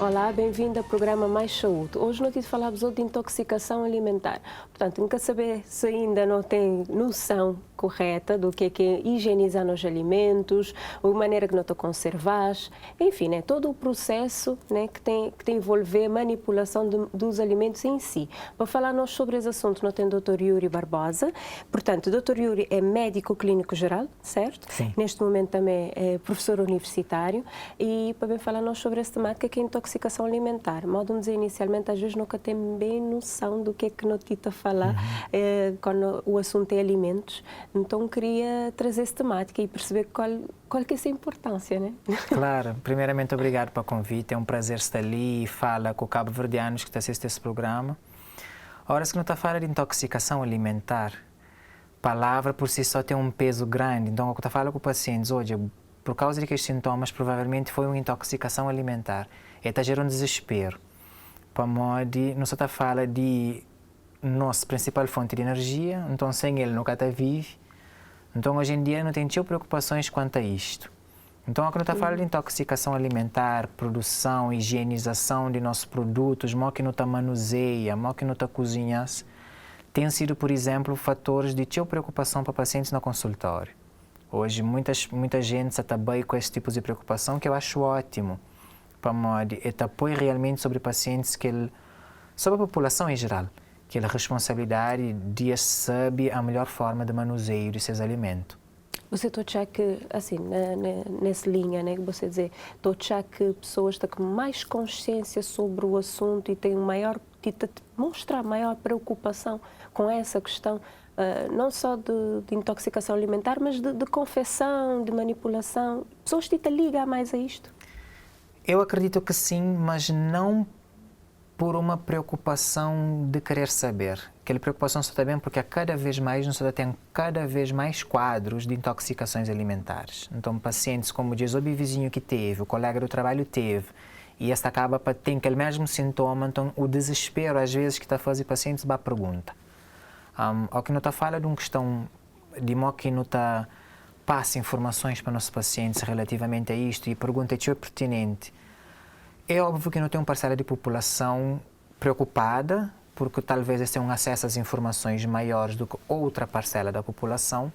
Olá, bem-vindo ao programa Mais Saúde. Hoje nós falamos de intoxicação alimentar. Portanto, nunca saber se ainda não tem noção correta do que é higienizar os alimentos, a maneira que nós conservar, enfim, né, todo o processo, né, que envolver manipulação dos alimentos em si. Para falar nós sobre esse assunto, nós temos o Dr. Yuri Barbosa. Portanto, o Dr. Yuri é médico clínico geral, certo? Sim. Neste momento também é professor universitário e para falar nós sobre essa temática que é intoxicação alimentar. Modo de dizer inicialmente, às vezes nunca tem bem noção do que é que nós estamos a falar quando o assunto é alimentos. Então, queria trazer essa temática e perceber qual que é essa importância, né? Claro. Primeiramente, obrigado pelo convite. É um prazer estar ali e falar com cabo-verdianos que estão assistindo esse programa. Ora, se não está a falar de intoxicação alimentar, a palavra por si só tem um peso grande. Então, o que está a falar com pacientes hoje, por causa de que estes sintomas, provavelmente foi uma intoxicação alimentar. E está gerando desespero. Para modo, não só está a falar de nossa principal fonte de energia, então sem ele nunca está vivo. Então, hoje em dia, não tem preocupações quanto a isto. Então, quando está a falar de intoxicação alimentar, produção, higienização de nossos produtos, mo que não está manuseia, mo que não está cozinha, tem sido, por exemplo, fatores de preocupação para pacientes no consultório. Hoje, muita gente está bem com esse tipo de preocupação, que eu acho ótimo. Para modo, é apoio realmente sobre pacientes, sobre a população em geral, que é a responsabilidade de saber a melhor forma de manuseio de seus alimentos. Você acha que, assim, nessa linha, né, que você dizer, acha que pessoas têm com mais consciência sobre o assunto e têm mostrar maior preocupação com essa questão, não só de intoxicação alimentar, mas de confecção, de manipulação? Pessoas te ligam mais a isto? Eu acredito que sim, mas não por uma preocupação de querer saber. Aquela preocupação só está bem porque cada vez mais nós tem cada vez mais quadros de intoxicações alimentares. Então, pacientes, como diz o vizinho que teve, o colega do trabalho teve, e esta acaba para ter aquele mesmo sintoma, então o desespero às vezes que está a fazer pacientes a pergunta. O que não está a falar de uma questão de modo que não está passa informações para nossos pacientes relativamente a isto e pergunta se é pertinente. É óbvio que não tem uma parcela de população preocupada, porque talvez eles tenham acesso às informações maiores do que outra parcela da população,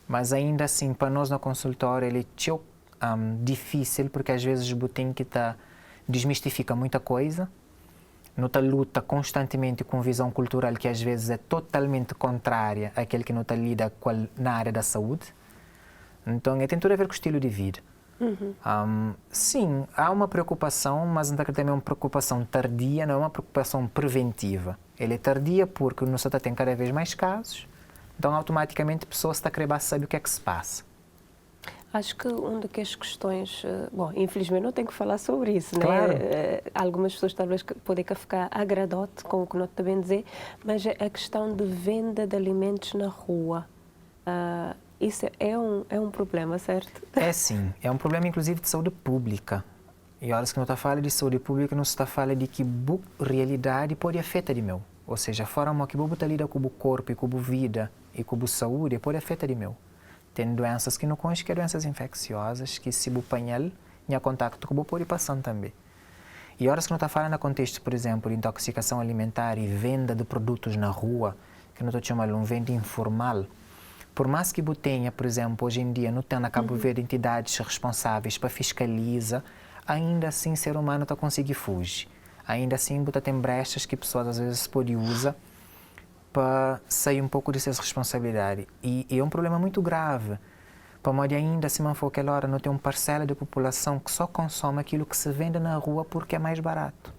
mas ainda assim, para nós no consultório, ele é difícil, porque às vezes o tem que desmistifica muita coisa, não luta constantemente com visão cultural que às vezes é totalmente contrária àquele que não lida na área da saúde. Então, tem tudo a ver com o estilo de vida. Sim, há uma preocupação, mas não também é uma preocupação tardia, não é uma preocupação preventiva. Ela é tardia porque no Santa tem cada vez mais casos, então automaticamente a pessoa está a querer saber o que é que se passa. Acho que uma das questões, bom, infelizmente não tenho que falar sobre isso, claro, né? Algumas pessoas talvez podem ficar agradote com o que não também dizer, mas a questão de venda de alimentos na rua. Isso é um problema, certo? É sim, é um problema inclusive de saúde pública. E horas que não está falando de saúde pública, não se está falando de que a realidade pode afetar de meu. Ou seja, a forma que você lida com o corpo, e com a vida e com a saúde pode afetar de meu. Tem doenças que não conhecem, que são doenças infecciosas, que se o apanhar, em contato com o pode passar também. E horas que não está falando no contexto, por exemplo, de intoxicação alimentar e venda de produtos na rua, que não estou chamando de venda informal. Por mais que tenha, por exemplo, hoje em dia, não tem na Cabo Verde entidades responsáveis para fiscalizar, ainda assim o ser humano está conseguindo fugir. Ainda assim, tem brechas que pessoas às vezes podem usar para sair um pouco dessas responsabilidades. E é um problema muito grave. Para modo ainda, se não for aquela hora, não tem uma parcela da população que só consome aquilo que se vende na rua porque é mais barato.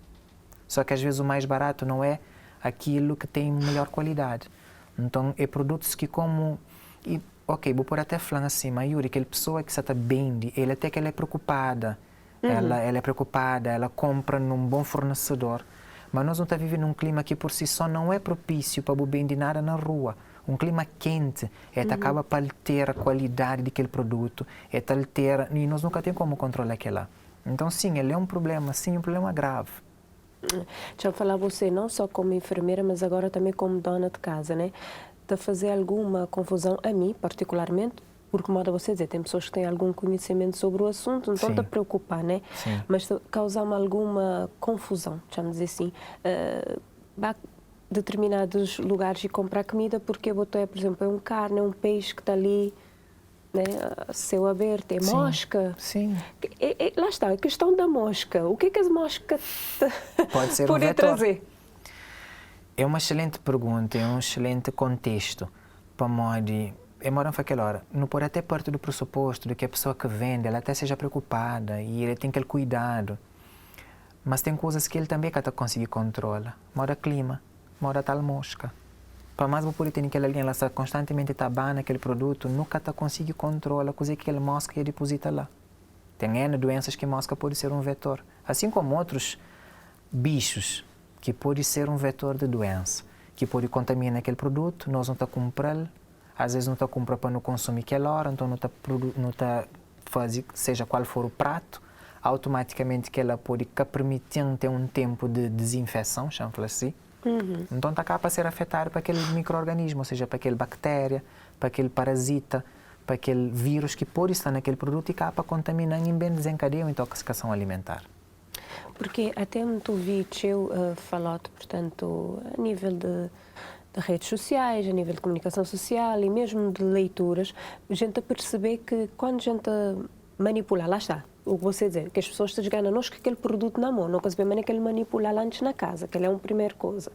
Só que às vezes o mais barato não é aquilo que tem melhor qualidade. Então, é produtos que como... E, ok, vou pôr até falar assim, mas Yuri, aquela pessoa que está bem, ela até que ela é preocupada. Ela é preocupada, ela compra num bom fornecedor. Mas nós não estamos vivendo num clima que por si só não é propício para vender nada na rua. Um clima quente, acaba para ter a qualidade daquele produto, e nós nunca temos como controlar aquilo. Então, sim, ele é um problema, sim, um problema grave. Deixa eu falar você, não só como enfermeira, mas agora também como dona de casa, né? De fazer alguma confusão a mim, particularmente, porque, modo você dizer, tem pessoas que têm algum conhecimento sobre o assunto, não estão a preocupar, né? Sim. Mas causar-me alguma confusão, vamos dizer assim. Vá a determinados lugares e comprar comida porque botou, por exemplo, é um carne, é um peixe que está ali, né, a céu aberto, é mosca. Sim. Lá está, a questão da mosca. O que é que as moscas Pode ser podem trazer? É uma excelente pergunta, é um excelente contexto para modo. É moram naquela hora, não pode até parte do pressuposto de que a pessoa que vende, ela até seja preocupada e ele tem aquele cuidado. Mas tem coisas que ele também que conseguir controlar. Mora clima, mora tal mosca. Para mais você poder ter aquela linha, ela está constantemente tabando aquele produto, nunca conseguir controlar coisa que aquela mosca ia depositar lá. Tem N doenças que a mosca pode ser um vetor. Assim como outros bichos que pode ser um vetor de doença, que pode contaminar aquele produto, nós não está comprando, às vezes não está comprando para não consumir aquela hora, então não está fazer, seja qual for o prato, automaticamente que ela pode permitir ter um tempo de desinfecção, chamamos assim. Então está cá para ser afetado para aquele micro-organismo, ou seja, para aquele bactéria, para aquele parasita, para aquele vírus que pode estar naquele produto e cá para contaminar e bem desencadeia uma intoxicação alimentar. Porque até muito vi eu falar, portanto, a nível de redes sociais, a nível de comunicação social e mesmo de leituras, a gente a perceber que quando a gente manipula, lá está, o que você dizer, que as pessoas te ganham nós com aquele produto na mão, não conseguem maneira que ele manipular antes na casa, que ele é uma primeira coisa.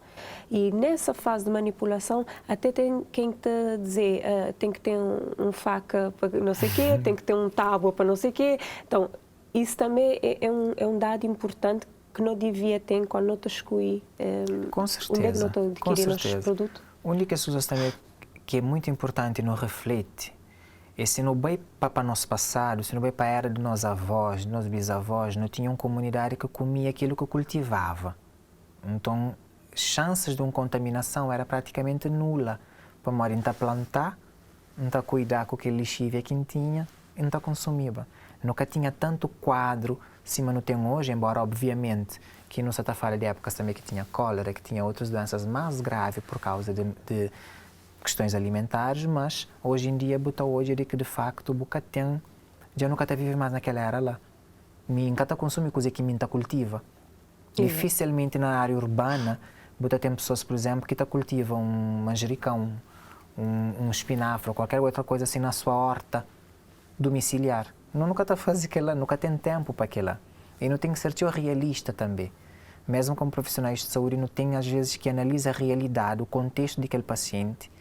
E nessa fase de manipulação, até tem quem te dizer, tem que ter um faca para não sei o quê, tem que ter um tábua para não sei o quê. Então, isso também é um dado importante que não devia ter quando não te escolhi. Com certeza. Onde é que não adquirir nossos produtos? A única coisa também que é muito importante e não reflete é se não vai para o nosso passado, se não vai para a era de nossos avós, de nossos bisavós, não tinha uma comunidade que comia aquilo que cultivava. Então, chances de uma contaminação era praticamente nula. Para morrer, não plantar, não cuidar com aquele lixívio que tinha, não consumia. Nunca tinha tanto quadro, cima não tem hoje, embora obviamente que não se está falando de épocas também que tinha cólera, que tinha outras doenças mais graves por causa de questões alimentares, mas hoje em dia, hoje é que de facto o boca tem, já nunca vive mais naquela era lá. Nunca consome coisa que minta cultiva. Dificilmente na área urbana, tem pessoas, por exemplo, que cultivam um manjericão, um espinafre ou qualquer outra coisa assim na sua horta domiciliar. Nunca está fazendo aquilo, nunca tem tempo para aquilo. E não tem que ser realista também. Mesmo como profissionais de saúde, não tem às vezes que analisar a realidade, o contexto daquele paciente.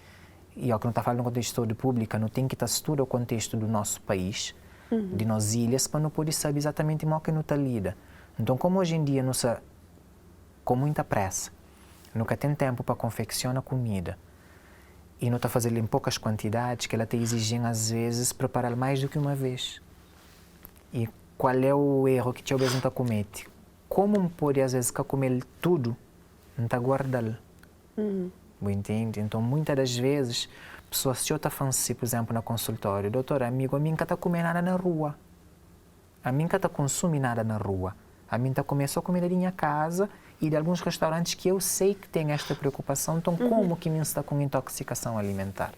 E ao que não está falando no contexto de saúde pública, não tem que estar estudando o contexto do nosso país, de nossas ilhas, para não poder saber exatamente como que não está lida. Então, como hoje em dia, não se, com muita pressa, nunca tem tempo para confeccionar comida, e não está fazendo em poucas quantidades, que ela está exigindo, às vezes, preparar mais do que uma vez. E qual é o erro que talvez não está comete? Como pode, às vezes, comer tudo, não está guardando? Entende? Então, muitas das vezes, pessoas se eu está falando assim, por exemplo, no consultório, doutor, amigo, a mim nunca está comendo nada na rua. A mim nunca está consumindo nada na rua. A mim está comendo só comida da minha casa e de alguns restaurantes que eu sei que têm esta preocupação. Então, como que me está com intoxicação alimentar?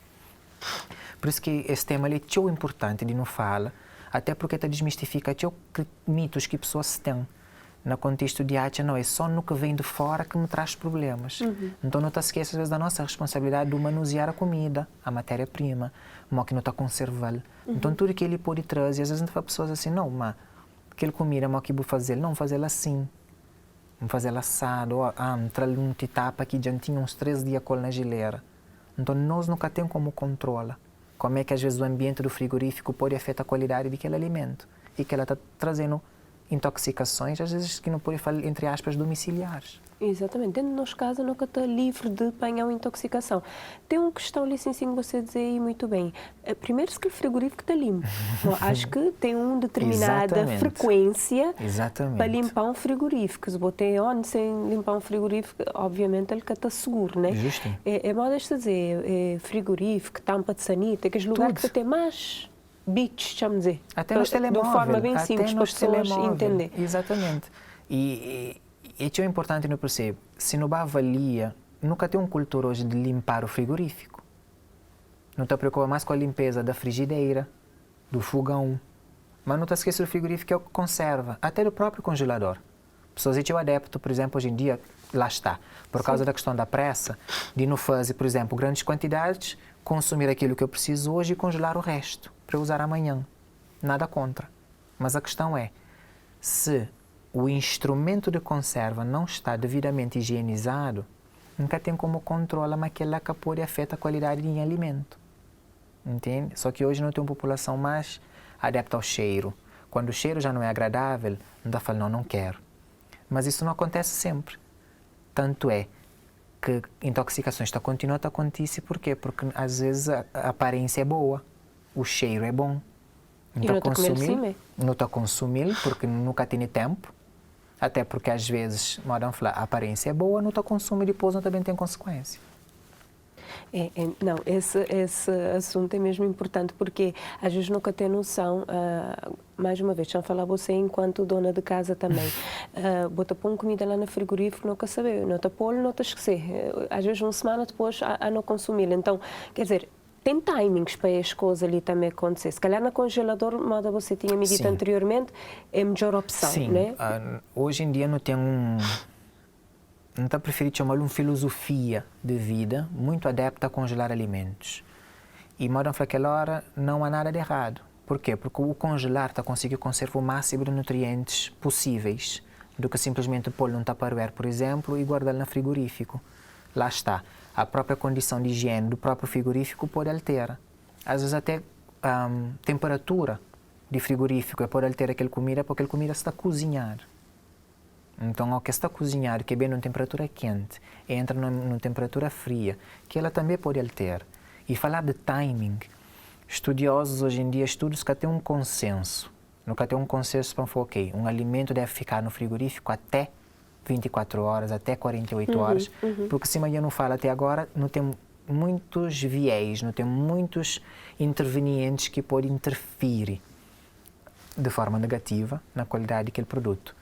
Por isso que esse tema é tão importante de não falar, até porque está desmistifica mitos que pessoas têm. No contexto de não é só no que vem de fora que me traz problemas. Então não te esqueças às vezes da nossa responsabilidade de manusear a comida, a matéria-prima, que não está conservando. Então tudo que ele pode trazer, às vezes não faz pessoas assim, não, mas aquele comida, que vou fazer, não fazer assim, vou fazer assado, entrar num titapa que já tinha uns 3 dias com na geleira. Então nós nunca temos como controlar. Como é que às vezes o ambiente do frigorífico pode afetar a qualidade daquele alimento e que ela está trazendo intoxicações, às vezes que não pode falar, entre aspas, domiciliares. Exatamente. Dentro do nosso caso, nunca está livre de apanhar uma intoxicação. Tem uma questão, licencinho, você dizer aí muito bem. Primeiro, se que o frigorífico está limpo. Acho que tem uma determinada frequência para limpar um frigorífico. Se botar onde sem limpar um frigorífico, obviamente ele está seguro, né? Justo. É modas dizer, frigorífico, tampa de sanita, aqueles lugares que tem mais bits, vamos dizer. Até nos telemóveis. De uma forma bem simples para as pessoas entenderem. Exatamente. E é importante não perceber, se não avalia, nunca tem uma cultura hoje de limpar o frigorífico. não te preocupa mais com a limpeza da frigideira, do fogão, mas não te esquece do frigorífico, que é o que conserva, até do próprio congelador. Pessoas que eu adepto, por exemplo, hoje em dia, lá está, por causa da questão da pressa, de não fazer, por exemplo, grandes quantidades, consumir aquilo que eu preciso hoje e congelar o resto, para usar amanhã. Nada contra. Mas a questão é, se o instrumento de conserva não está devidamente higienizado, nunca tem como controlar, mas aquela que pode afetar a qualidade do alimento. Entende? Só que hoje não tem uma população mais adepta ao cheiro. Quando o cheiro já não é agradável, não dá fala, não quero. Mas isso não acontece sempre. Tanto é que intoxicações continuam a acontecer, por quê? Porque às vezes a aparência é boa, o cheiro é bom. E não está consumindo porque nunca tem tempo, até porque às vezes, a aparência é boa, não está consumindo e depois não também tem consequência. Não, esse assunto é mesmo importante porque às vezes nunca tem noção, mais uma vez, já falar você enquanto dona de casa também, bota pôr comida lá no frigorífico, nunca saber, não está pôr, não está esquecer, às vezes uma semana depois a não consumir, então, quer dizer, tem timings para as coisas ali também acontecer. Se calhar no congelador, modo você tinha me dito anteriormente, é a melhor opção, sim, né? Hoje em dia não tem não está preferido chamar uma filosofia de vida muito adepta a congelar alimentos. E, modo naquela hora, não há nada de errado. Por quê? Porque o congelar está conseguindo conservar o máximo de nutrientes possíveis do que simplesmente pôr num tupperware, por exemplo, e guardá-lo no frigorífico. Lá está. A própria condição de higiene do próprio frigorífico pode alterar. Às vezes até a temperatura de frigorífico pode alterar aquela comida porque aquela comida está a cozinhar. Então, ao que está a cozinhar, que é bem numa temperatura quente, entra numa temperatura fria, que ela também pode alterar. E falar de timing, estudiosos hoje em dia, estudos que têm um consenso. Nunca tem um consenso para falar, ok, um alimento deve ficar no frigorífico até 24 horas, até 48 horas, porque se amanhã não fala até agora, não tem muitos viés, não tem muitos intervenientes que podem interferir de forma negativa na qualidade daquele produto.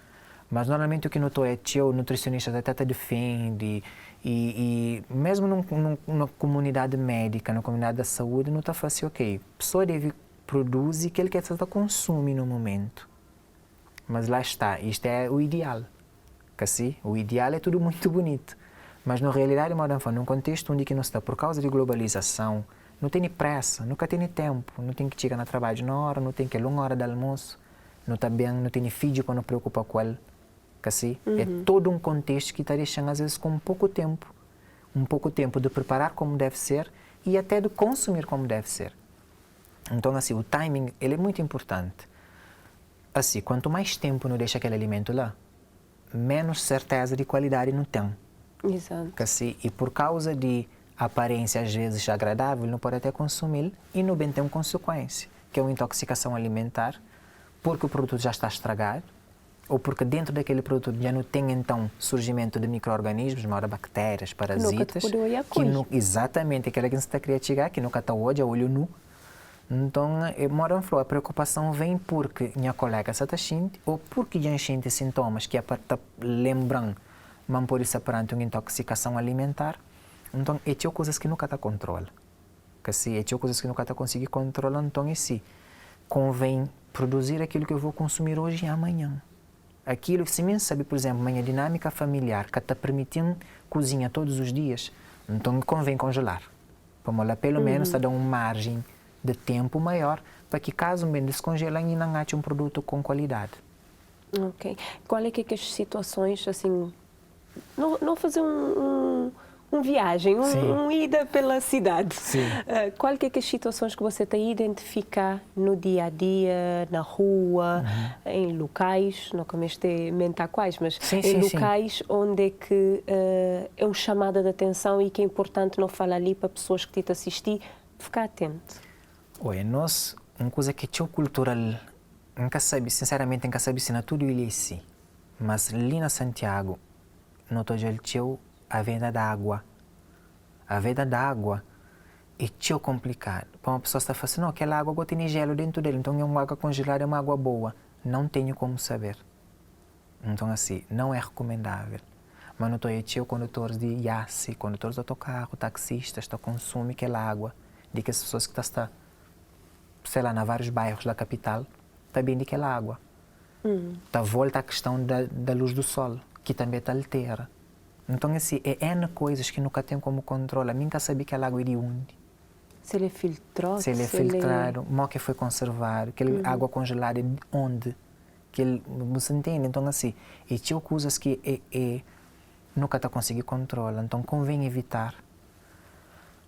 Mas normalmente o que notou é que o nutricionista até defende e mesmo numa comunidade médica, na comunidade da saúde, não está fácil, ok, a pessoa deve produzir aquilo que ela consome no momento. Mas lá está, isto é o ideal. Que assim, o ideal é tudo muito bonito. Mas na realidade, num contexto onde que não está, por causa de globalização, não tem pressa, nunca tem tempo, não tem que chegar no trabalho na hora, não tem que ir uma hora de almoço, não está bem, não tem filho para não preocupar com ele. Assim, é todo um contexto que está deixando, às vezes, com um pouco tempo de preparar como deve ser e até de consumir como deve ser. Então, assim, o timing, ele é muito importante. Assim, quanto mais tempo não deixa aquele alimento lá, menos certeza de qualidade não tem. Exato. Assim, e por causa de aparência, às vezes, agradável, não pode até consumir e não bem tem uma consequência, que é uma intoxicação alimentar, porque o produto já está estragado, ou porque dentro daquele produto já não tem, então, surgimento de micro-organismos, bactérias, parasitas. Exatamente, aquela que você está querendo chegar, que nunca está hoje, a olho nu. Então, a preocupação vem porque minha colega está sentindo, ou porque já sente sintomas que está lembrando, mas pode ser perante uma intoxicação alimentar. Então, é coisas que nunca está controle. É coisas que nunca está conseguindo controlar, então, convém produzir aquilo que eu vou consumir hoje e amanhã. Aquilo que se me sabe, por exemplo, minha dinâmica familiar, que está permitindo cozinhar todos os dias, então convém congelar. Para pelo menos dar uma margem de tempo maior, para que caso bem descongelam e não ache um produto com qualidade. Ok. Qual é que as situações, assim, não fazer viagem, ida pela cidade. Qual que é as situações que você está a identificar no dia a dia, na rua, em locais, não comecei a mentar quais, mas em locais onde é que é um chamada de atenção e que é importante não falar ali para pessoas que te assistir, ficar atento. Olha, nós, uma coisa que é cultural, nunca sabe, sinceramente, nunca sabe se na tudo ele é assim, mas ali na Santiago, não estou já a venda da água. A venda da água é tão complicado. Para uma pessoa estar falando assim, não, aquela água tem gelo dentro dele, então é uma água congelada, é uma água boa. Não tenho como saber. Então, assim, não é recomendável. Mas não estou condutores de IACI, condutores de autocarro, taxistas, consumem aquela água de que as pessoas que estão, sei lá, em vários bairros da capital, também de aquela água. Tá volta à questão da luz do sol, que também te altera. Então, assim, é N coisas que nunca tem como controlar. Nunca sabia que a água é de onde. Se ele é filtrado. Se ele é filtrado, como que foi conservado, aquela água congelada é de onde. Você entende? Então, assim, e tinha coisas que nunca está conseguindo controlar. Então, convém evitar.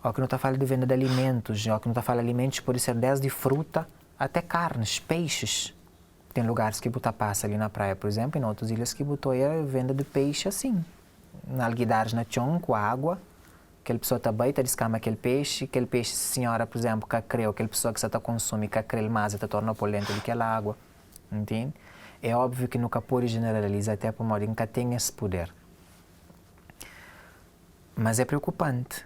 Ó, que não está falando de venda de alimentos, ó, que não está falando de alimentos, pode ser desde fruta até carnes, peixes. Tem lugares que botar passa ali na praia, por exemplo, e em outras ilhas que botou a venda de peixe assim. Na alguidares na chão, com água, aquela pessoa está bem, está descama aquele peixe, senhora, por exemplo, que creu, aquela pessoa que está consome, que creu mais, está torna polenta daquela água, entende? É óbvio que nunca pode generalizar, até para modo nunca tem esse poder. Mas é preocupante,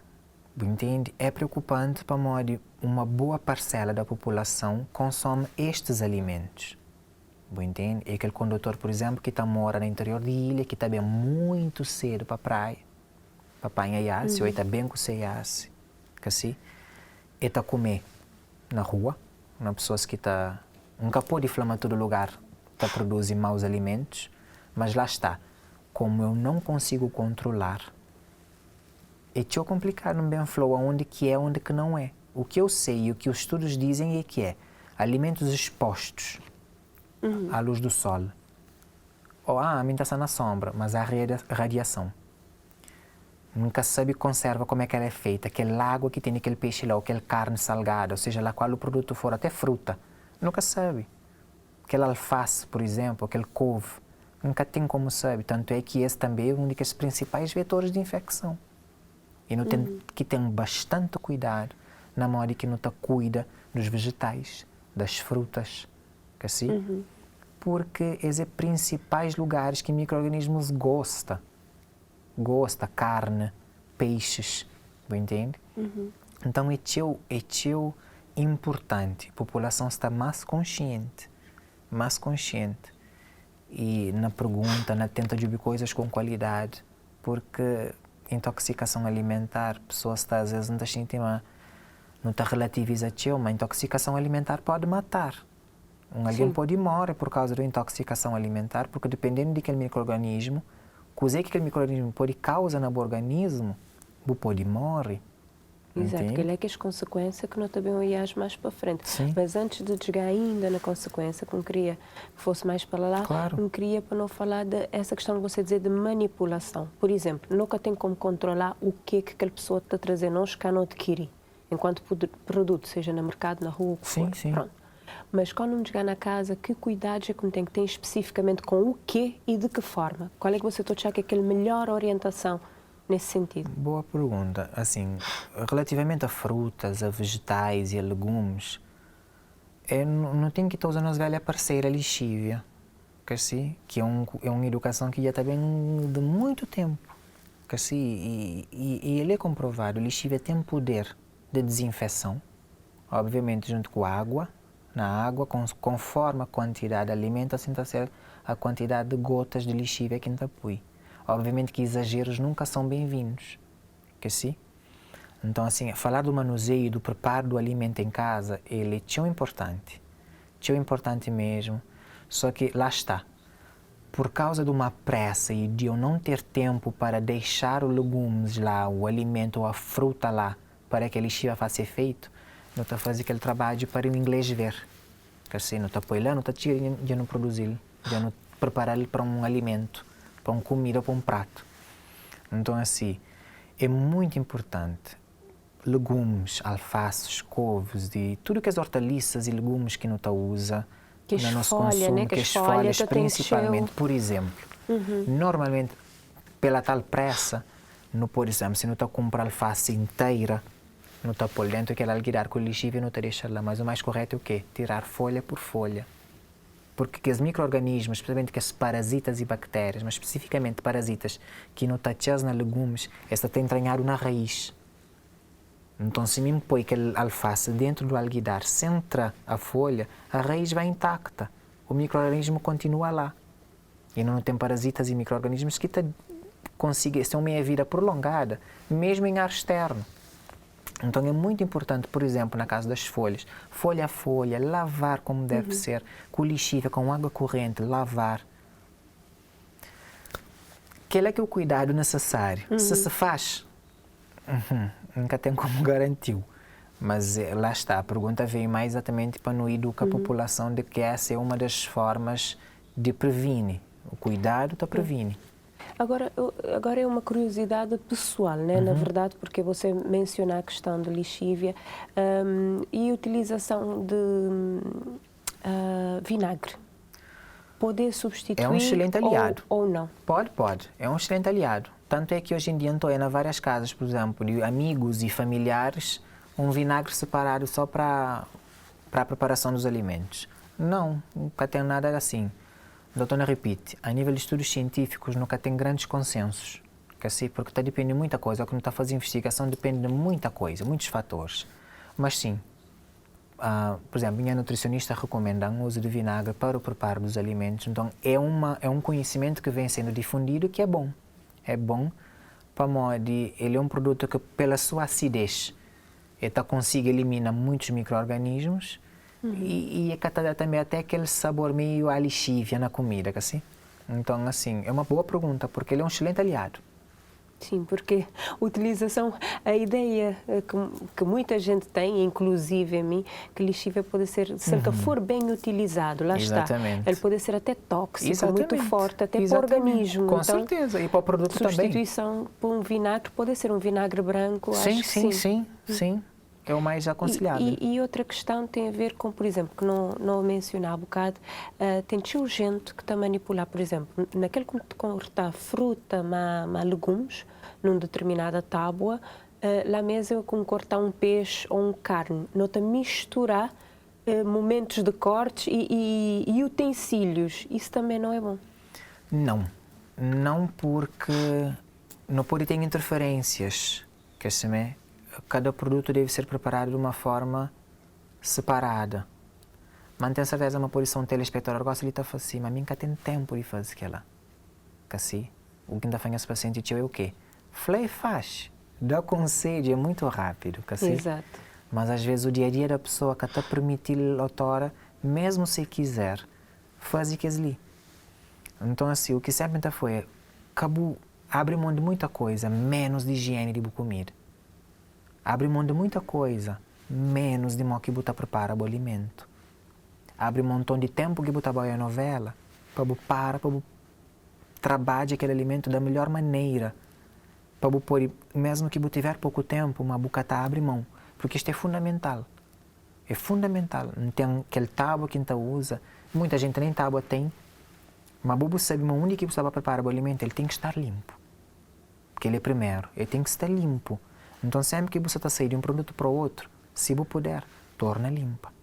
entende? É preocupante para modo uma boa parcela da população consome estes alimentos. Entende? É aquele condutor, por exemplo, que mora no interior da ilha, que está bem muito cedo para a praia, para apanhar iasse, ou está bem com o iasse, que assim, e está comer na rua, uma pessoas que nunca pode inflamar todo lugar, produzir maus alimentos, mas lá está, como eu não consigo controlar, é tão complicado não bem falar onde que é, onde que não é. O que eu sei e o que os estudos dizem é que alimentos expostos à luz do sol. Ou a mim está na sombra, mas há radiação. Nunca sabe conserva como é que ela é feita, aquela água que tem aquele peixe lá, ou aquela carne salgada, ou seja, lá qual o produto for, até fruta. Nunca sabe. Aquela alface, por exemplo, aquele couve, nunca tem como saber. Tanto é que esse também é um dos principais vetores de infecção. E não tem que ter bastante cuidado na moda que não te cuida dos vegetais, das frutas, que assim, porque esses são os principais lugares que micro-organismos gostam, carne, peixes, entende? Então é tão importante, a população está mais consciente, e na pergunta, na tenta de coisas com qualidade, porque intoxicação alimentar, pessoas às vezes não está relativizando, mas a intoxicação alimentar pode matar. Alguém pode morrer por causa da intoxicação alimentar, porque dependendo daquele micro-organismo, coisa que aquele micro-organismo pode causar no organismo, pode morrer. Exato, porque ele é que as consequências que nós também olhamos mais para frente. Sim. Mas antes de chegar ainda na consequência, que não queria que fosse mais para lá, claro. não queria para não falar dessa questão que você dizer de manipulação. Por exemplo, nunca tem como controlar o que aquela pessoa está trazendo, nós cá não adquirir, enquanto produto, seja no mercado, na rua, o que for. Sim. Pronto. Mas quando não chegar na casa, que cuidados é que tem que ter especificamente com o quê e de que forma? Qual é que você está achando que é aquela melhor orientação nesse sentido? Boa pergunta. Assim, relativamente a frutas, a vegetais e a legumes, não tem que estar usando as velhas parceiras lixívia, que é uma educação que já está bem de muito tempo. E ele é comprovado, a lixívia tem poder de desinfecção, obviamente junto com a água. Na água, conforme a quantidade de alimento, assim está a ser a quantidade de gotas de lixívia que a gente põe. Obviamente que exageros nunca são bem-vindos, Então, assim, falar do manuseio e do preparo do alimento em casa, ele é tão importante mesmo, só que lá está. Por causa de uma pressa e de eu não ter tempo para deixar os legumes lá, o alimento ou a fruta lá, para que a lixívia faça efeito, não está fazendo aquele trabalho para o inglês ver. Não está põe lá, não está tirando, já não produzir, já não preparar ele para um alimento, para uma comida, para um prato. Então, assim, é muito importante. Legumes, alfaces, couves, de tudo que as hortaliças e legumes que não está usa no nosso consumo, que as folhas principalmente, por exemplo. Normalmente, pela tal pressa, não pode ser, se não está a comprar alface inteira, não está por dentro, aquela alguidar com lixívia não está a deixar lá. Mas o mais correto é o quê? Tirar folha por folha. Porque os micro-organismos, especialmente que as parasitas e bactérias, mas especificamente parasitas que não estão nos legumes, esta está entranhado na raiz. Então, se me põe aquele alface dentro do alguidar, centra a folha, a raiz vai intacta. O micro-organismo continua lá. E não tem parasitas e micro-organismos que conseguem ter uma meia-vida prolongada, mesmo em ar externo. Então é muito importante, por exemplo, na casa das folhas, folha a folha, lavar como deve ser, com lixívia, com água corrente, lavar. Aquele é que é o cuidado necessário. Se faz, nunca tem como garantir. Mas lá está, a pergunta veio mais exatamente para não educar a população de que essa é uma das formas de prevenir. O cuidado está previne. Agora é uma curiosidade pessoal, né? Na verdade, porque você menciona a questão de lixívia e utilização de vinagre. Poder substituir é um excelente aliado. Ou não? Pode. É um excelente aliado. Tanto é que hoje em dia estou em várias casas, por exemplo, de amigos e familiares, um vinagre separado só para a preparação dos alimentos. Não, nunca tem nada assim. A doutora repite, a nível de estudos científicos nunca tem grandes consensos, porque está dependendo de muita coisa. Quando está a fazer investigação depende de muita coisa, muitos fatores. Mas sim, por exemplo, minha nutricionista recomenda o uso de vinagre para o preparo dos alimentos. Então é um conhecimento que vem sendo difundido que é bom. É bom para modo ele é um produto que pela sua acidez ele consegue eliminar muitos micro-organismos. E é também até aquele sabor meio à lixívia na comida, assim. Então, assim, é uma boa pergunta, porque ele é um excelente aliado. Sim, porque a ideia que muita gente tem, inclusive em mim, que lixívia pode ser, se ele for bem utilizado, lá Exatamente. está, ele pode ser até tóxico, Exatamente. muito forte, até para o organismo. Com então, certeza, e para o produto também. Substituição por um vinagre, pode ser um vinagre branco, acho que sim. É o mais aconselhável. E outra questão tem a ver com, por exemplo, que não mencionei há bocado, tem tio gente que está a manipular, por exemplo, naquele que corta fruta, legumes, numa determinada tábua, lá mesmo como cortar um peixe ou um carne, não está a misturar momentos de cortes e utensílios. Isso também não é bom? Não porque não pode ter interferências, quer saber? Cada produto deve ser preparado de uma forma separada. Mantém certeza uma posição telespectador, gosta de estar assim, mas nunca tem tempo de fazer aquela. Assim, o que ainda faz esse paciente é o quê? Faz, dá conselho, é muito rápido. Assim. Exato. Mas às vezes o dia a dia da pessoa que está permitindo a autora, mesmo se quiser, faz que ali. Então assim, o que sempre foi, abre mão de muita coisa, menos de higiene de comida. Abre mão de muita coisa, menos de modo que você prepara o alimento. Abre um montão de tempo que você vai a novela, para trabalhar aquele alimento da melhor maneira. Para você, mesmo que você tiver pouco tempo, mas você abre mão, porque isto é fundamental. É fundamental. Não tem aquele tábua que você usa, muita gente nem tábua tem, mas você sabe onde que você vai preparar o alimento, ele tem que estar limpo. Porque ele é primeiro, ele tem que estar limpo. Então, sempre que você está saindo de um produto para o outro, se você puder, torna limpa.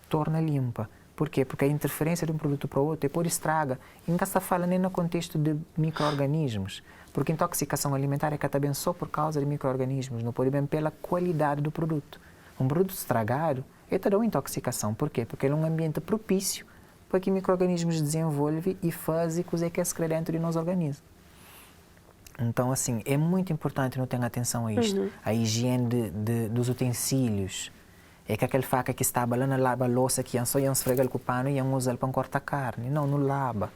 Torna limpa. Por quê? Porque a interferência de um produto para o outro pode estragar. E nunca se fala nem no contexto de micro-organismos. Porque intoxicação alimentar é também só por causa de micro-organismos, não pode bem pela qualidade do produto. Um produto estragado é toda uma intoxicação. Por quê? Porque ele é um ambiente propício para que micro-organismos desenvolvam e fazem coisas que se dentro de nosso organismo. Então, assim, é muito importante não ter atenção a isto. A higiene dos utensílios. É que aquele faca que está lá na lava louça que só esfrega com o pano e usa para cortar carne. Não lava.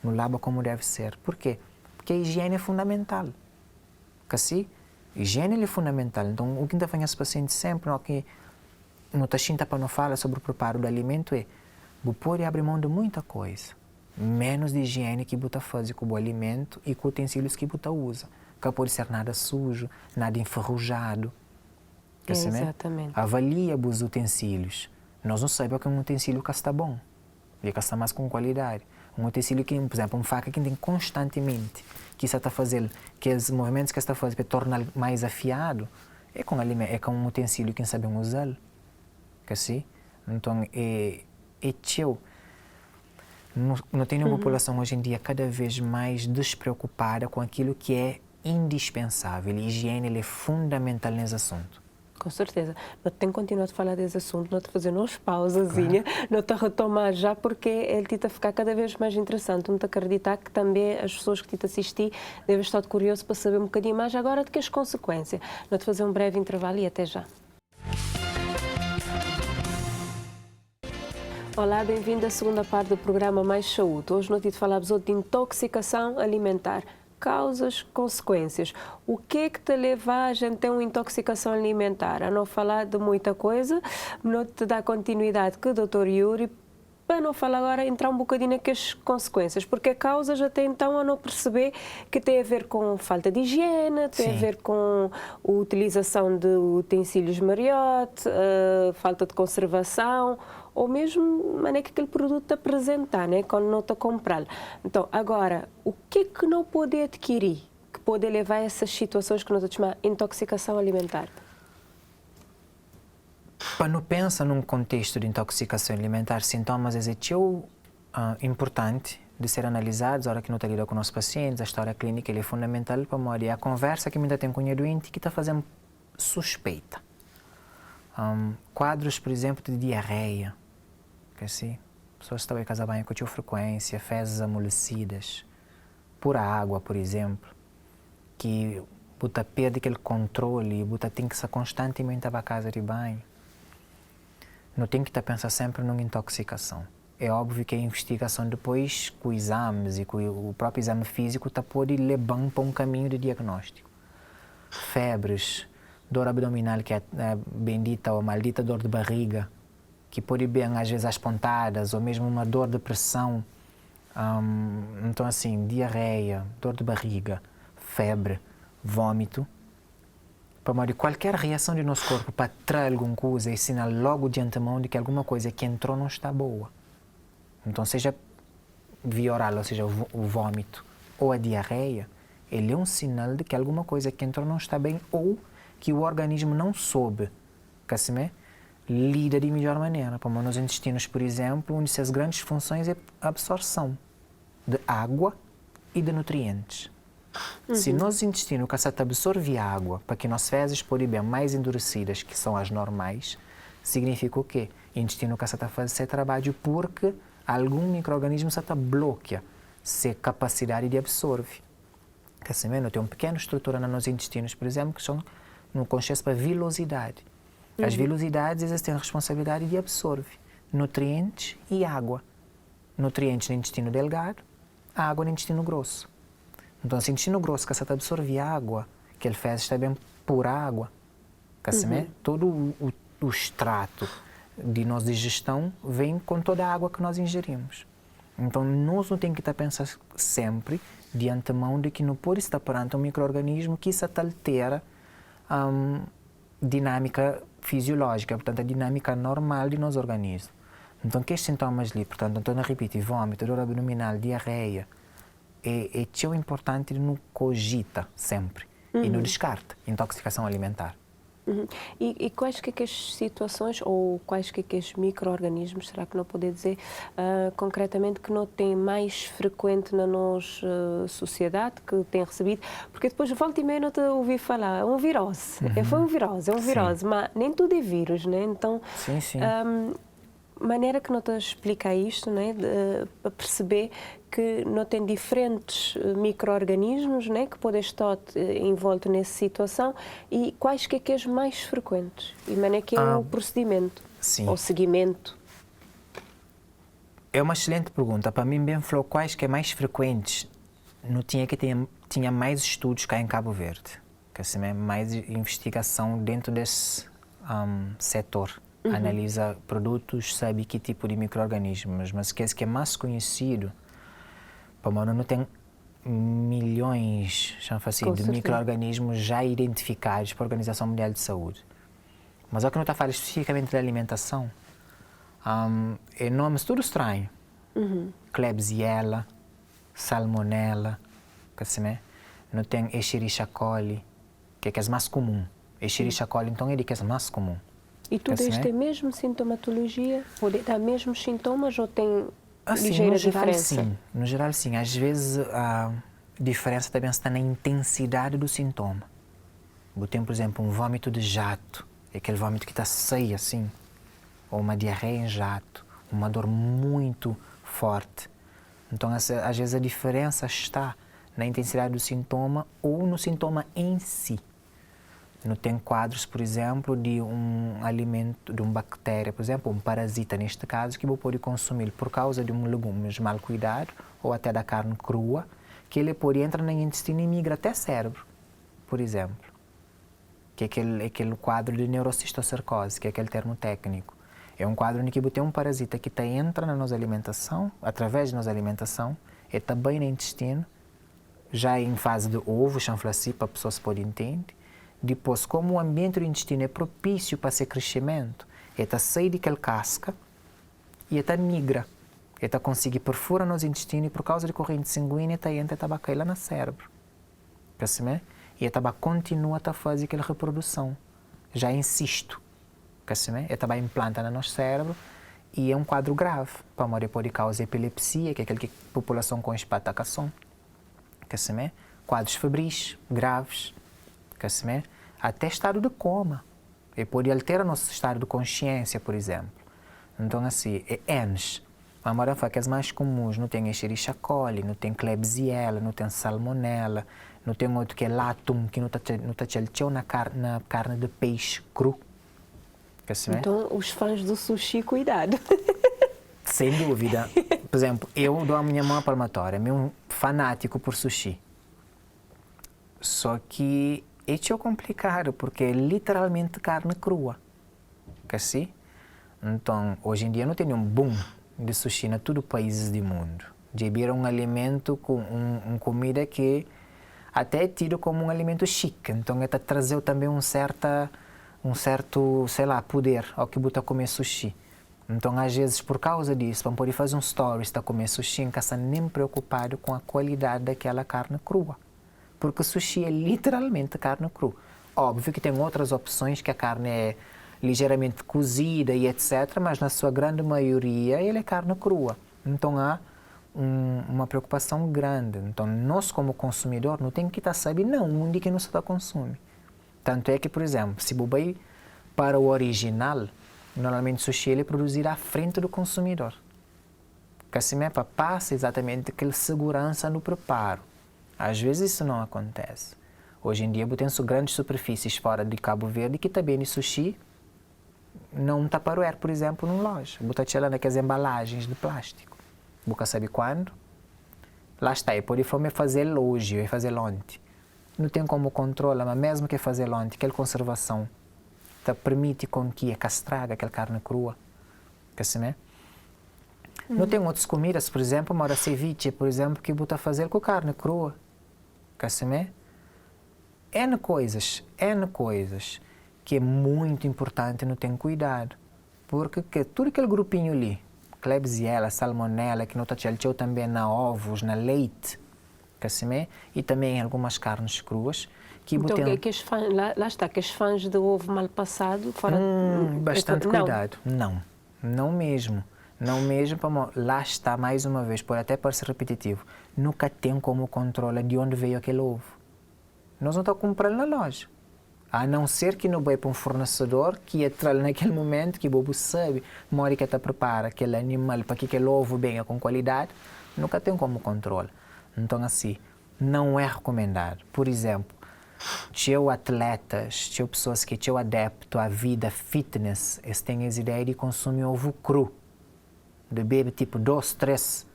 Não lava como deve ser. Por quê? Porque a higiene é fundamental. Assim, a higiene é fundamental. Então, o que ainda faz os pacientes sempre, que não está para não falar sobre o preparo do alimento é você pode abrir mão de muita coisa. Menos de higiene que você faz com o alimento e com os utensílios que você usa. Que pode ser nada sujo, nada enferrujado. Exatamente. Avalia os utensílios. Nós não sabemos que um utensílio que está bom, e que está mais com qualidade. Um utensílio que, por exemplo, uma faca que tem constantemente, que está a fazer, que os movimentos que está a fazer para tornar mais afiado, é com um utensílio que sabemos usar. Assim? Então, não tem uma população hoje em dia cada vez mais despreocupada com aquilo que é indispensável. A higiene é fundamental nesse assunto. Com certeza. Nós temos continuado a falar desse assunto, nós fazendo umas pausazinhas, nós te retomar já, porque ele está a ficar cada vez mais interessante. Não te acreditar que também as pessoas que te assistir devem estar curiosos para saber um bocadinho mais agora de que as consequências. Nós te fazer um breve intervalo e até já. Olá, bem-vindo à segunda parte do programa Mais Saúde. Hoje nós te falamos de intoxicação alimentar. Causas, consequências. O que é que te leva a gente ter uma intoxicação alimentar? A não falar de muita coisa, não te dá continuidade que o Dr. Yuri, para não falar agora, entrar um bocadinho nas consequências, porque causas até então a não perceber que tem a ver com falta de higiene, tem a ver com a utilização de utensílios mariote, falta de conservação, ou mesmo maneira que aquele produto te apresenta, né, quando não está a comprá-lo. Então, agora, o que é que não pode adquirir que pode levar a essas situações que nós chamamos de intoxicação alimentar? Quando pensa num contexto de intoxicação alimentar, sintomas é importante de ser analisados na hora que não está lidando com os pacientes. A história clínica é fundamental para nós. A conversa que ainda tem com o doente que está fazendo suspeita. Quadros, por exemplo, de diarreia, que assim, pessoas estão a casar bem com frequência, fezes amolecidas, pura água, por exemplo, que buta perde aquele controle, buta tem que estar constantemente a casa de banho. Não tem que estar pensando sempre numa intoxicação. É óbvio que a investigação depois, com exames e com o próprio exame físico, pode levar para um caminho de diagnóstico. Febres, dor abdominal, que é a bendita ou maldita dor de barriga, que pode vir às vezes às pontadas, ou mesmo uma dor de pressão. Então, assim, diarreia, dor de barriga, febre, vômito. Para qualquer reação do nosso corpo para trazer alguma coisa, é sinal logo de antemão de que alguma coisa que entrou não está boa. Então, seja via oral, ou seja, o vômito ou a diarreia, ele é um sinal de que alguma coisa que entrou não está bem ou que o organismo não soube, que assim lida de melhor maneira. Como nos intestinos, por exemplo, uma das grandes funções é a absorção de água e de nutrientes. Se nosso intestino absorve a água para que nossas fezes podem bem mais endurecidas, que são as normais, significa o quê? O intestino está fazendo esse trabalho porque algum micro-organismo está bloqueia essa capacidade de absorver. Que assim mesmo, tem uma pequena estrutura nos intestinos, por exemplo, que são no conceito para vilosidade. As vilosidades existem a responsabilidade de absorver nutrientes e água. Nutrientes no intestino delgado, água no intestino grosso. Então, se o intestino grosso que está absorve água, que ele faz está bem por água, que assim todo o extrato de nossa digestão vem com toda a água que nós ingerimos. Então, nós não temos que estar pensando sempre de antemão de que não pode estar perante um micro-organismo que isso altera dinâmica fisiológica, portanto, a dinâmica normal de nosso organismo. Então, que estes sintomas ali, portanto, então, eu repito, vômito, dor abdominal, diarreia, é tão importante não cogita sempre e não descarta intoxicação alimentar. E quais que as situações ou quais que os micro-organismos, será que não pode dizer concretamente que não tem mais frequente na nossa sociedade, que tem recebido? Porque depois volta e meia não te ouvi falar, é um virose, foi um virose, mas nem tudo é vírus, né? Então, maneira que não te explica isto, né? Para perceber que não tem diferentes micro-organismos, né, que podem estar envoltos nessa situação e quais que é os mais frequentes? E maneira que é o procedimento, ou seguimento? É uma excelente pergunta. Para mim, bem falou quais que é mais frequentes. Não tinha que tinha mais estudos cá em Cabo Verde, que assim é mais investigação dentro desse setor. Analisa produtos, sabe que tipo de micro-organismos, mas que é mais conhecido. Para não tem milhões assim, de micro-organismos já identificados pela Organização Mundial de Saúde. Mas o que não está a falar especificamente da alimentação, é nomes tudo estranho. Klebsiella, Salmonella, que assim, não tem Escherichia coli, que é mais comum. Escherichia coli, então, é de que é mais comum. E tudo isto é mesmo sintomatologia? Pode dar mesmos sintomas ou tem ligeira diferença? No geral, sim. Às vezes, a diferença também está na intensidade do sintoma. Tem, por exemplo, um vômito de jato, aquele vômito que está sair assim, ou uma diarreia em jato, uma dor muito forte. Então, às vezes, a diferença está na intensidade do sintoma ou no sintoma em si. Não tem quadros, por exemplo, de um alimento, de uma bactéria, por exemplo, um parasita, neste caso, que você pode consumir por causa de um legume mal cuidado ou até da carne crua, que ele pode entrar no intestino e migra até cérebro, por exemplo. Que é aquele quadro de neurocistocercose, que é aquele termo técnico. É um quadro em que você tem um parasita que entra na nossa alimentação, através da nossa alimentação, e está bem no intestino, já em fase de ovo, chanflaci, para a pessoa se pode entender. Depois, como o ambiente do intestino é propício para esse crescimento, ele sai daquela casca e ele migra. Ele consegue perfurar nos intestinos e por causa da corrente sanguínea, ele entra e cair lá no cérebro. Percebe? E ele continua a fazer aquela reprodução. Já insisto. Ele implanta no nosso cérebro e é um quadro grave. Para pode causar epilepsia, que é aquele que a população com espatacação. Quadros febris graves. Até estado de coma. Ele pode alterar nosso estado de consciência, por exemplo. Então, assim, é N's. Agora, que as mais comuns não tem Escherichia coli, não tem Klebsiella, não tem Salmonella, não tem outro que é Latum, que não está na carne de peixe cru. Então, os fãs do sushi, cuidado. Sem dúvida. Por exemplo, eu dou a minha mão à palmatória, eu um fanático por sushi. Só que é complicado, porque é literalmente carne crua. Então, hoje em dia não tem um boom de sushi em todos os países do mundo. É um alimento com uma comida que até é tido como um alimento chique. Então, ele trazeu também um certo, sei lá, poder ao que você comer sushi. Então, às vezes, por causa disso, para poder fazer um stories de comer sushi, não está nem preocupado com a qualidade daquela carne crua. Porque sushi é literalmente carne crua. Óbvio que tem outras opções que a carne é ligeiramente cozida e etc., mas na sua grande maioria ele é carne crua. Então há uma preocupação grande. Então nós como consumidor não tem que estar sabendo onde que nós está consumindo. Tanto é que, por exemplo, se você para o original, normalmente o sushi ele é produzido à frente do consumidor. Que assim é para passar exatamente aquela segurança no preparo. Às vezes isso não acontece. Hoje em dia, tem grandes superfícies fora de Cabo Verde que também de sushi não tupperware, por exemplo, numa loja. Você lá naquelas embalagens de plástico. Você sabe quando? Lá está, e pode fazer hoje ou fazer ontem. Não tem como controlar, mas mesmo que fazer ontem, aquela conservação permite com que castraga aquela carne crua. Assim, não tem outras comidas, por exemplo, uma ceviche, por exemplo, que você fazer com carne crua. Assim, N coisas que é muito importante não ter cuidado. Porque tudo aquele grupinho ali, Klebsiella, Salmonella, que não está também na ovos, na leite, assim, e também em algumas carnes cruas. Que então, lá está, que os fãs de ovo mal passado... Fora, bastante cuidado. Não mesmo. Não mesmo, lá está, mais uma vez, pode até parecer repetitivo, nunca tem como controlar de onde veio aquele ovo. Nós não estamos comprando na loja. A não ser que não vai para um fornecedor que entra naquele momento que o bobo sabe, mora que prepara aquele animal para que aquele ovo venha com qualidade, nunca tem como controlar. Então, assim, não é recomendado. Por exemplo, tinha atletas, tinha pessoas que tinham adepto à vida fitness, eles têm essa ideia de consumir ovo cru. De beber tipo 2, 3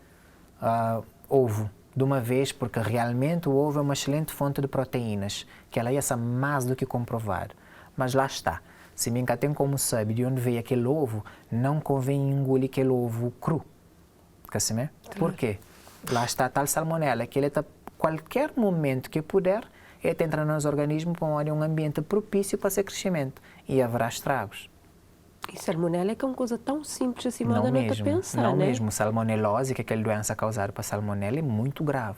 ovo de uma vez, porque realmente o ovo é uma excelente fonte de proteínas, que ela é mais do que comprovado. Mas lá está, se nunca tem como saber de onde veio aquele ovo, não convém engolir aquele ovo cru. Claro. Por quê? Lá está a tal salmonela, que ele está, qualquer momento que puder, ele entra no nosso organismo para um ambiente propício para seu crescimento e haverá estragos. E salmonela é que é uma coisa tão simples assim, mas não está a pensar, não né? mesmo. Salmonelose, que é aquela doença causada por salmonela, é muito grave.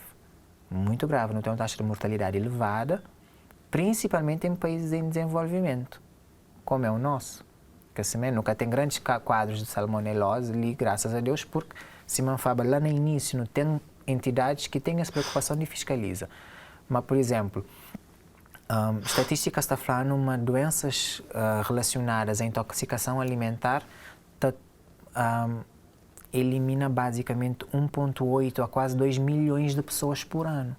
Muito grave. Não tem uma taxa de mortalidade elevada, principalmente em países em desenvolvimento, como é o nosso. Que assim, nunca tem grandes quadros de salmonelose ali, graças a Deus, porque se manfaba lá no início, não tem entidades que têm essa preocupação de fiscalizar. Mas, por exemplo, Estatísticas está falando uma doenças relacionadas à intoxicação alimentar elimina basicamente 1,8 a quase 2 milhões de pessoas por ano.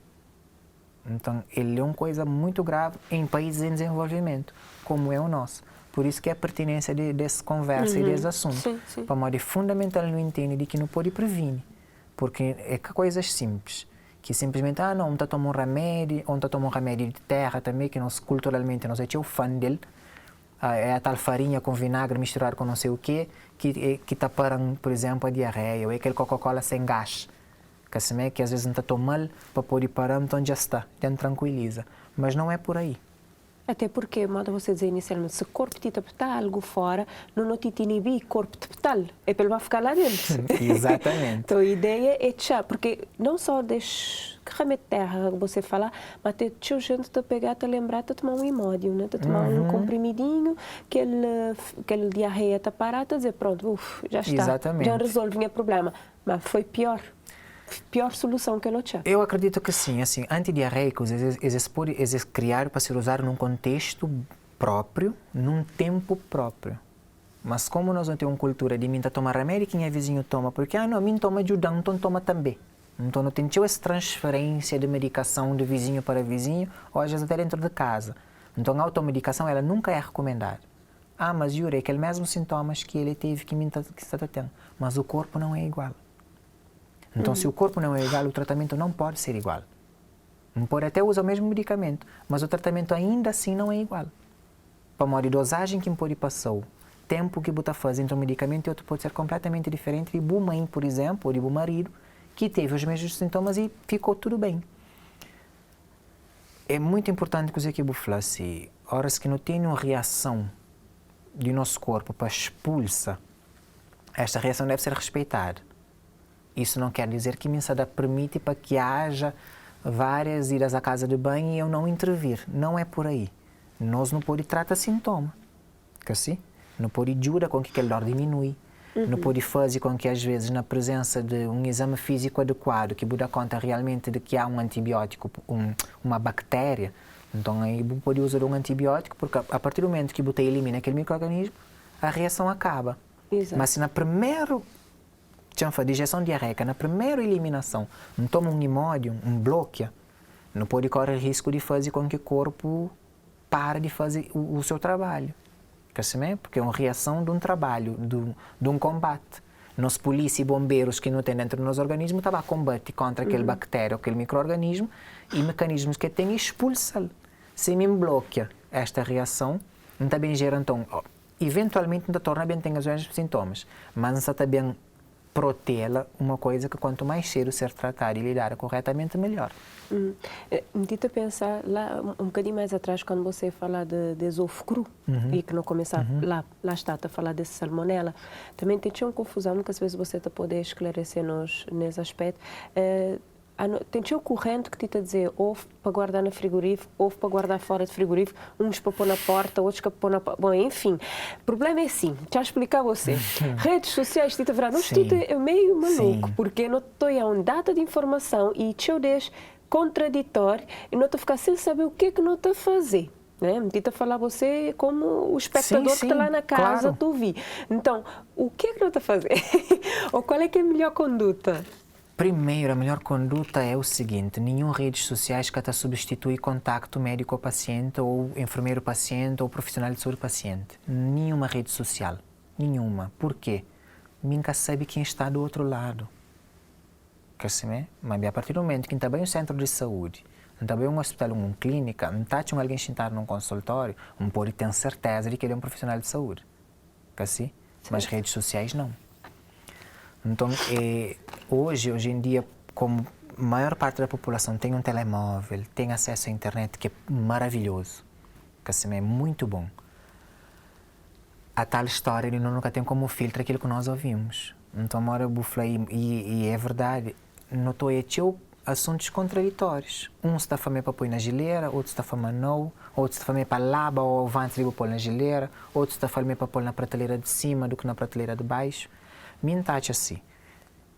Então, ele é uma coisa muito grave em países em desenvolvimento, como é o nosso. Por isso que é a pertinência dessa conversa e desse assunto. Sim, sim. Para modo fundamental não entende de que não pode prevenir, porque é que coisas simples, que simplesmente, não está tomando um remédio, ou está tomando um remédio de terra também, que nós culturalmente nós é o fã dele, é a tal farinha com vinagre misturado com não sei o quê, que está parando, por exemplo, a diarreia, ou é aquele Coca-Cola sem gás, que às vezes não está tão mal para poder parar, então já está, já tranquiliza. Mas não é por aí. Até porque, modo você dizer inicialmente, se o corpo te está algo fora, não te inibir corpo te tal, é para ele vai ficar lá dentro. Exatamente. Então a ideia é deixar, porque não só deixa que remédio de terra você falar, mas até deixa gente te pegar, te lembrar, te tomar um imódio, né? Te tomar um comprimidinho, aquele diarreia está parada, dizer pronto, já está, Exatamente. já resolvi o problema. Mas foi pior solução que ele tinha. Eu acredito que sim, assim, antidiarreicos, eles podem criar para ser usado num contexto próprio, num tempo próprio. Mas como nós não temos uma cultura de mim tomar remédio, quem é vizinho toma, porque, não, mim toma ajudando, então toma também. Então não tem essa transferência de medicação de vizinho para vizinho, ou às vezes até dentro de casa. Então a automedicação, ela nunca é recomendada. Mas Yuri, é aqueles mesmos sintomas que ele teve, que está tendo, mas o corpo não é igual. Então, se o corpo não é igual, o tratamento não pode ser igual. Não pode até usar o mesmo medicamento, mas o tratamento ainda assim não é igual. Para a dosagem que pode passar, o tempo que você faz entre um medicamento e outro pode ser completamente diferente de boa mãe, por exemplo, ou de bom marido, que teve os mesmos sintomas e ficou tudo bem. É muito importante que você falar assim, horas que não tem uma reação do nosso corpo para expulsa, esta reação deve ser respeitada. Isso não quer dizer que me permite para que haja várias idas à casa de banho e eu não intervir. Não é por aí. Nós não podemos tratar sintoma. Que assim? Não podemos ajudar com que aquele dor diminui. Não podemos fazer com que, às vezes, na presença de um exame físico adequado, que dá conta realmente de que há um antibiótico, uma bactéria, então aí pode usar um antibiótico, porque a partir do momento que você elimina aquele micro-organismo, a reação acaba. Exato. Mas se na primeira digestão diarreica, na primeira eliminação, não toma um imódio, um bloqueio, não pode correr risco de fazer com que o corpo pare de fazer o seu trabalho. Porque é uma reação de um trabalho, de um combate. Nós, polícia e bombeiros que não têm dentro do nosso organismo, estão a combater contra aquele bactéria, aquele micro-organismo, e mecanismos que tem expulsam. Se me bloqueia esta reação, não está bem gera, então, eventualmente não torna bem tem os mesmos sintomas, mas não está bem protê-la, uma coisa que quanto mais cedo ser tratada e lidar corretamente, melhor. Me dita a pensar lá um bocadinho mais atrás, quando você fala de esofo cru, e que não começar lá está a falar desse salmonela, também tem uma confusão, muitas vezes você está poder esclarecer-nos nesse aspecto. Tem uma corrente que te está a dizer ovo para guardar no frigorífico, ovo para guardar fora do frigorífico, uns para pôr na porta, outros para pôr na... Bom, enfim, o problema é assim, já explicar a você. Redes sociais, te verá, não tudo é meio maluco, porque não estou a um data de informação e te deixo contraditório e não estou a ficar sem saber o que é que não está a fazer. Né? Me a falar você como o espectador que está lá na casa, claro. Tu vi. Então, o que é que não está a fazer? Ou qual é que é a melhor conduta? Primeiro, a melhor conduta é o seguinte, nenhuma redes sociais que substitui contacto médico-paciente ou enfermeiro-paciente ou profissional de saúde-paciente. Nenhuma rede social. Nenhuma. Por quê? Nunca sabe quem está do outro lado. Mas a partir do momento que está bem um centro de saúde, está bem um hospital, uma clínica, não está alguém sentar num consultório, não pode ter certeza de que ele é um profissional de saúde. Mas redes sociais não. Então, hoje em dia, como a maior parte da população tem um telemóvel, tem acesso à internet, que é maravilhoso, é muito bom. A tal história de nunca tem como filtrar aquilo que nós ouvimos. Então, uma hora eu falei, e é verdade, notou assuntos contraditórios. Um está a fazer para pôr na geleira, outro está a fazer não, outro está a fazer para lava ou antes de pôr na geleira, outro está a fazer para pôr na prateleira de cima do que na prateleira de baixo. Mintate assim.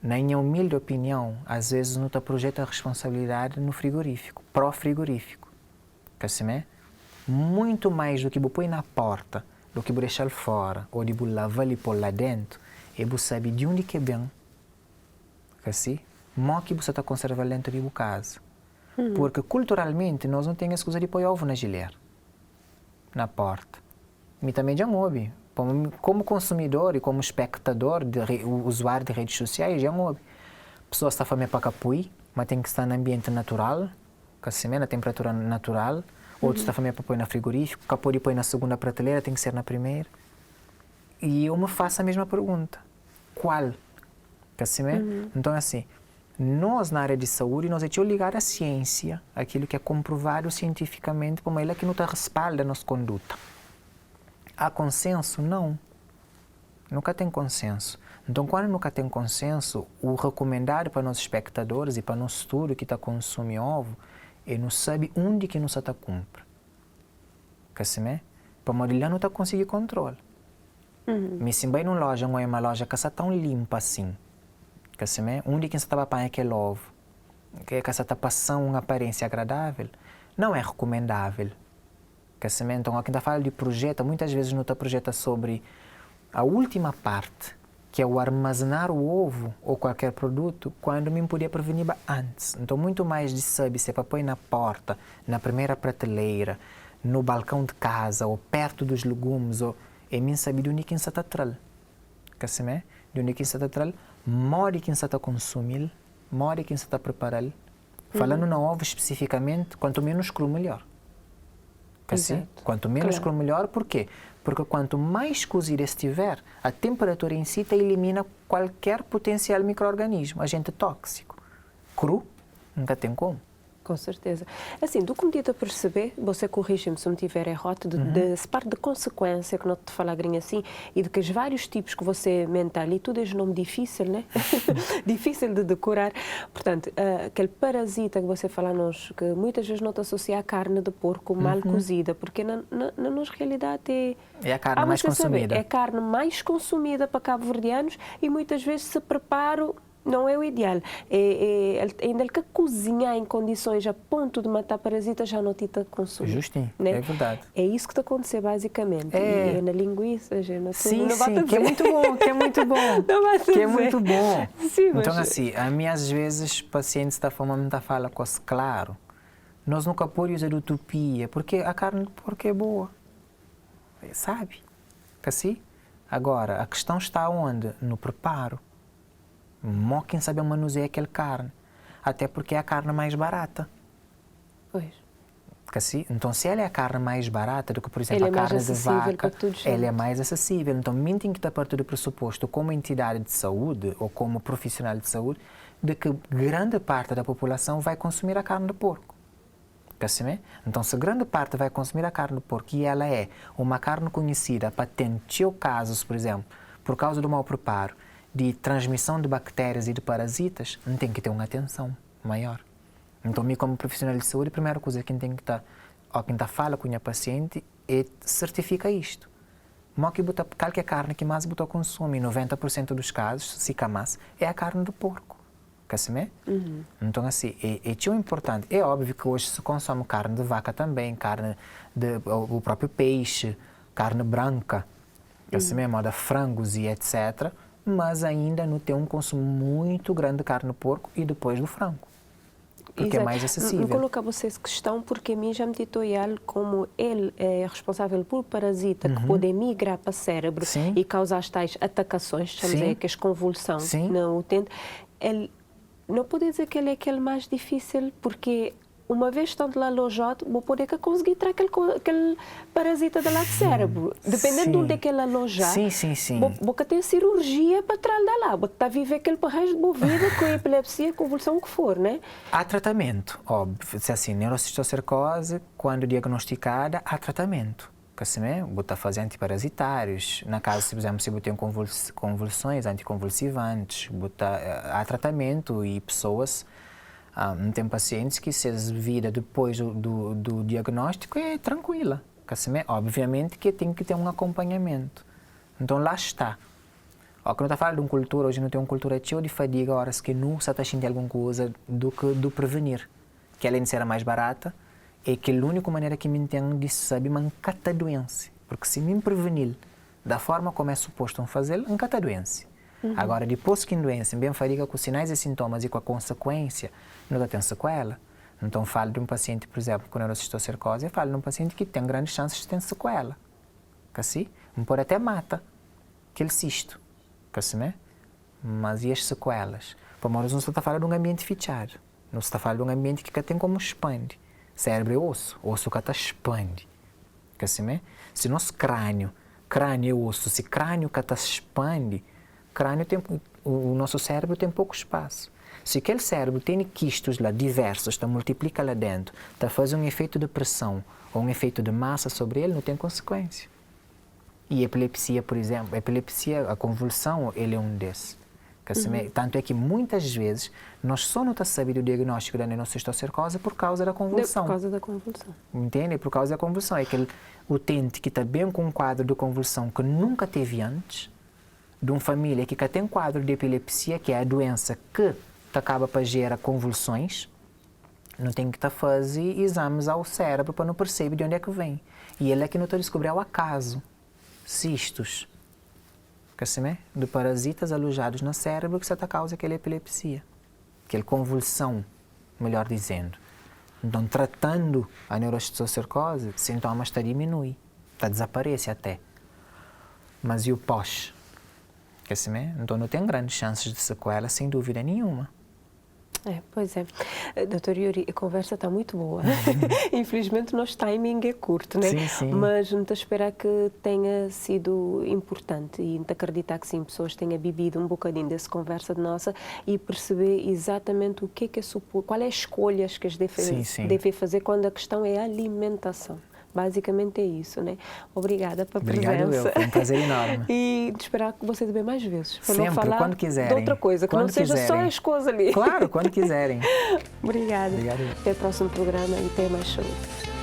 Na minha humilde opinião, às vezes não está projeta a responsabilidade no frigorífico, pró-frigorífico. muito mais do que você põe na porta, do que você deixar fora, ou de você lavar e pôr lá dentro, e você sabe de onde que é bem, assim, mó que você está conservando dentro de sua casa. Porque culturalmente nós não temos excusa de pôr ovo na geleira, na porta. E também já ouve. Como consumidor e como espectador, usuário de redes sociais, já ouve. Pessoas estão a fazer para capui, mas tem que estar no ambiente natural, assim, na temperatura natural. Outros estão a fazer para pôr na frigorífico, capô de pôr na segunda prateleira, tem que ser na primeira. E eu me faço a mesma pergunta. Qual? Assim, então, assim, nós, na área de saúde, nós temos que ligar à ciência, aquilo que é comprovado cientificamente, como ela que não respalda a nossa conduta. Há consenso? Não. Nunca tem consenso. Então, quando nunca tem consenso, o recomendado para nossos espectadores e para nosso estudo que está consumindo ovo, é não sabe onde que não está cumpre. Assim, para modelar não está conseguindo controle. Mas se bem numa loja, não é uma loja que está tão limpa assim. Onde que você está apanhando aquele ovo, que você está passando uma aparência agradável, não é recomendável. Então, aqui está falando de projeto, muitas vezes não está projeta sobre a última parte, que é o armazenar o ovo ou qualquer produto, quando me podia prevenir antes. Então, muito mais de saber se é para pôr na porta, na primeira prateleira, no balcão de casa, ou perto dos legumes, ou é mim saber de onde que você está atrás. De onde que você está atrás, mora quem você está consumindo, mora quem você está preparando. Falando no ovo especificamente, quanto menos cru, melhor. Quanto menos cru, melhor. Por quê? Porque quanto mais cozido estiver, a temperatura em si elimina qualquer potencial micro-organismo, agente tóxico. Cru, nunca tem como. Com certeza. Assim, do que me dito a perceber, você corrige-me se me tiver errado, de parte de consequência, que não te falar assim, e de que os vários tipos que você menta ali, tudo é um nome difícil, né? Difícil de decorar. Portanto, aquele parasita que você fala-nos, que muitas vezes não te associa à carne de porco mal cozida, porque na nossa realidade é a carne mais consumida. É a carne mais consumida para cabo-verdianos e muitas vezes se prepara. Não é o ideal. Ainda que cozinhar em condições a ponto de matar parasitas já não te consumir. Justinho, né? É verdade. É isso que está acontecendo basicamente. E na linguiça, já não sim, que é muito bom, que é muito bom. Que é muito bom. Sim, então, assim, a mim às vezes pacientes da forma me fala coisa claro. Nós nunca podemos usar utopia, porque a carne de porco é boa. Sabe? Assim? Agora, a questão está onde? No preparo. Quem sabe manusear aquela carne. Até porque é a carne mais barata. Pois. Assim? Então, se ela é a carne mais barata do que, por exemplo, a carne de vaca, ela é mais acessível. Então, mim tem que estar parte do pressuposto, como entidade de saúde ou como profissional de saúde, de que grande parte da população vai consumir a carne de porco. Assim? Então, se grande parte vai consumir a carne de porco e ela é uma carne conhecida para ter casos, por exemplo, por causa do mau preparo, de transmissão de bactérias e de parasitas, não tem que ter uma atenção maior. Então, eu como profissional de saúde, a primeira coisa que tem que estar, ou quem fala com a paciente, é certifica isto. Qualquer carne que mais botou consome, 90% dos casos, se mais, é a carne do porco. Então, assim, é tão importante. É óbvio que hoje se consome carne de vaca também, o próprio peixe, carne branca, assim mesmo, da frangos e etc., mas ainda não tem um consumo muito grande de carne de porco e depois do frango, porque é mais acessível. Não colocar vocês questão, porque a mim já me ditou ele como ele é responsável por parasita que pode migrar para o cérebro e causar as tais atacações, chamamos que as convulsões no utente. Ele não pode dizer que ele é aquele mais difícil, porque uma vez estando lá alojado, vou poder conseguir tirar aquele parasita de lá do cérebro. Dependendo de onde é que ele alojar, vou ter cirurgia para tirar de lá. Vou estar a viver aquele para o resto da vida com epilepsia, convulsão, o que for, né? Há tratamento, óbvio. Se assim, neurocistocercose, quando diagnosticada, há tratamento. Vou estar fazendo antiparasitários. Na caso, por exemplo, se eu tenho convulsões, anticonvulsivantes, há tratamento e pessoas... tem pacientes que se a vida depois do diagnóstico é tranquila. Obviamente que tem que ter um acompanhamento. Então, lá está. Quando está falando de uma cultura, hoje não tem uma cultura cheia de fadiga, horas que não se está sentindo alguma coisa do que do prevenir. Que além de ser a mais barata é que a única maneira que me entendo de saber mancata doença. Porque se me prevenir da forma como é suposto fazer, mancata doença. Agora, depois que a doença bem fadiga com sinais e sintomas e com a consequência, não tem sequela. Então, falo de um paciente, por exemplo, com neurocistocercose, eu falo de um paciente que tem grandes chances de ter sequela. Assim? Pode até mata aquele cisto. Assim, mas e as sequelas? Por não se está falando de um ambiente fechado. Não se está falando de um ambiente que tem como expande. Cérebro é osso que está expande. Assim, se nosso crânio é osso, se crânio que está expande, o nosso cérebro tem pouco espaço. Se aquele cérebro tem quistos lá diversos, está multiplica lá dentro, está fazendo um efeito de pressão ou um efeito de massa sobre ele, não tem consequência. E a epilepsia, por exemplo, a convulsão, ele é um desses. Tanto é que muitas vezes nós só não sabemos o diagnóstico da neurocistocercose por causa da convulsão. Por causa da convulsão. Entende? Por causa da convulsão. É aquele utente que está bem com um quadro de convulsão que nunca teve antes, de uma família que tem quadro de epilepsia, que é a doença que acaba para gerar convulsões, não tem que estar fazendo exames ao cérebro para não perceber de onde é que vem. E ele é que não está descobrindo ao acaso cistos, de parasitas alojados no cérebro que se causa aquela epilepsia, aquela convulsão, melhor dizendo. Então, tratando a neurocistocercose, sintomas está diminui, está desaparece até. Mas e o pós? Então, não tem grandes chances de sequela, sem dúvida nenhuma. Pois é. Doutor Yuri, a conversa está muito boa. Infelizmente, o nosso timing é curto, né? Sim, sim. Mas não estou a esperar que tenha sido importante e não acreditar que sim, pessoas tenham bebido um bocadinho dessa conversa de nossa e perceber exatamente o que é qual é as escolhas que as devem fazer quando a questão é a alimentação. Basicamente é isso, né? Obrigada pela presença. Obrigado, foi um prazer enorme. E de esperar que você bem mais vezes. Para sempre, não falar quando quiserem. de outra coisa, que quando não seja quiserem. só as coisas ali. Claro, quando quiserem. Obrigada. Obrigado. Até o próximo programa e tenha mais saúde.